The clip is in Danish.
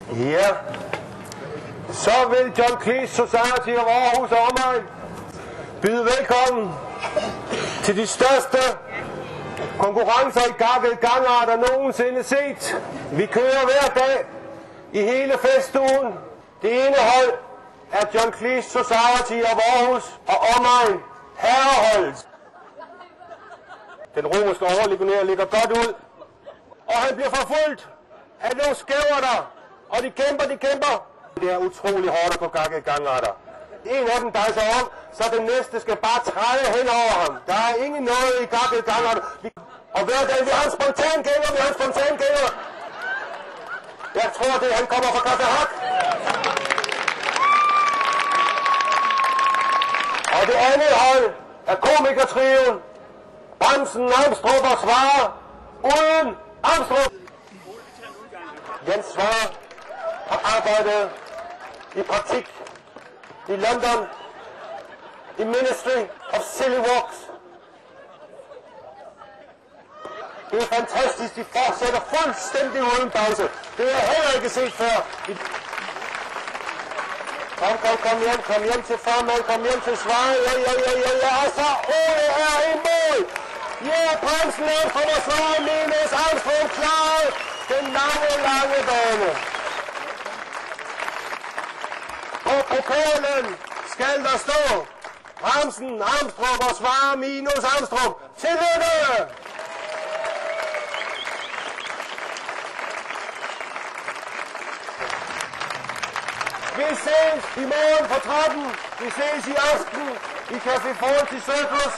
Ja, så vil John Cleese Society of Aarhus og omegn byde velkommen til de største konkurrencer i gakkede gangarter nogensinde set. Vi kører hver dag i hele festugen. Det ene hold er John Cleese Society of Aarhus og omegn herreholdet. Den romerske overlegionær ligger godt ud, og han bliver forfulgt af nogle skæverter, og de kæmper. Det er utrolig hårdt at gå gakkede gangarter. En af dem drejer sig om, så den næste skal bare træde hen over ham. Der er ingen noget i gakkede gangarter. Og hver dag, vi har en spontan gænger, Jeg tror, det han kommer fra Kaffe Hak. Og det andet hold er komikertrioen Bremsen, Amstrup og Svare uden Amstrup. Jens Svare har arbejdet i praktik i London i Ministry of Silly Walks. Det er fantastisk, de fortsætter fuldstændig uden pause. Det har jeg heller ikke set før. Kom hjem til formand, kom hjem til Svare. Ja, og så Ole er i mål. Ja, Bremsen er fra Svare, minus Amstrup klar. Den lange bane. På pokalen skal der stå Bremsen, Amstrup og Svare minus Amstrup. Tillykke! Vi ses i morgen på 13. Vi ses i aften i Café Forhold til Circus.